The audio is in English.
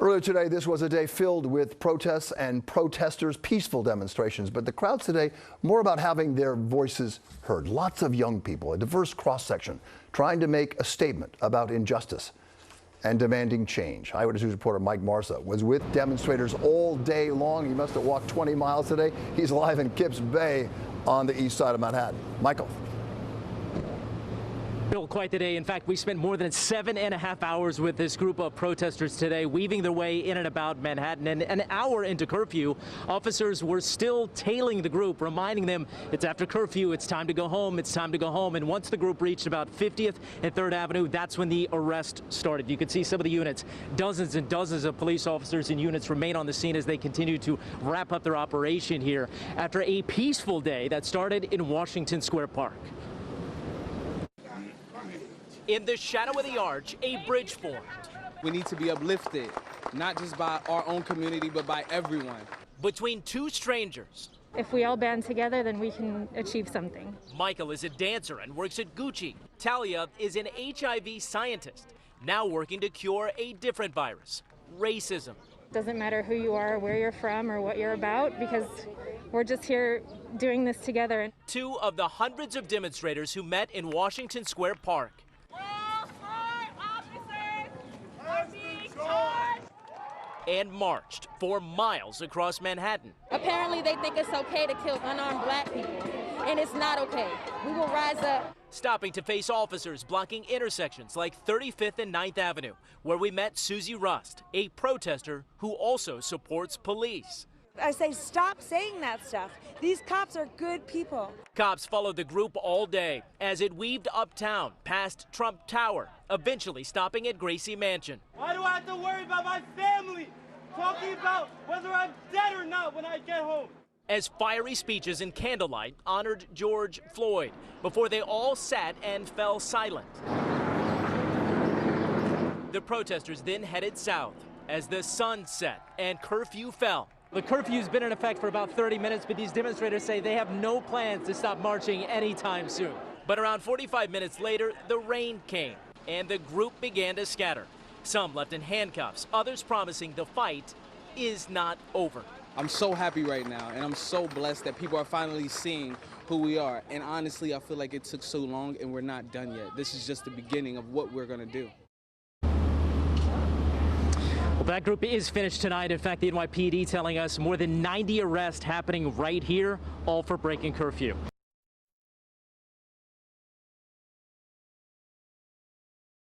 Earlier today, this was a day filled with protests and protesters, peaceful demonstrations, but the crowds today more about having their voices heard. Lots of young people, a diverse cross-section, trying to make a statement about injustice and demanding change. Eyewitness News reporter Mike Marsa was with demonstrators all day long. He must have walked 20 miles today. He's live in Kips Bay on the east side of Manhattan. Michael. Quite the day. In fact, we spent more than 7.5 hours with this group of protesters today, weaving their way in and about Manhattan. And an hour into curfew, officers were still tailing the group, reminding them it's after curfew, it's time to go home, it's time to go home. And once the group reached about 50th and 3rd Avenue, that's when the arrest started. You could see some of the units, dozens and dozens of police officers and units remain on the scene as they continue to wrap up their operation here after a peaceful day that started in Washington Square Park. In the shadow of the arch, a bridge formed. We need to be uplifted, not just by our own community, but by everyone. Between two strangers. If we all band together, then we can achieve something. Michael is a dancer and works at Gucci. Talia is an HIV scientist, now working to cure a different virus, racism. Doesn't matter who you are, where you're from, or what you're about, because we're just here doing this together. Two of the hundreds of demonstrators who met in Washington Square Park. And marched for miles across Manhattan. Apparently they think it's okay to kill unarmed black people, and it's not okay. We will rise up. Stopping to face officers blocking intersections like 35th and 9th Avenue, where we met Susie Rust, a protester who also supports police. I say stop saying that stuff. These cops are good people. Cops followed the group all day as it weaved uptown past Trump Tower, eventually stopping at Gracie Mansion. Why do I have to worry about my family talking about whether I'm dead or not when I get home? As fiery speeches and candlelight honored George Floyd before they all sat and fell silent. The protesters then headed south as the sun set and curfew fell. The curfew's been in effect for about 30 minutes, but these demonstrators say they have no plans to stop marching anytime soon. But around 45 minutes later, the rain came, and the group began to scatter. Some left in handcuffs, others promising the fight is not over. I'm so happy right now, and I'm so blessed that people are finally seeing who we are. And honestly, I feel like it took so long, and we're not done yet. This is just the beginning of what we're going to do. Well, that group is finished tonight. In fact, the NYPD telling us more than 90 arrests happening right here, all for breaking curfew.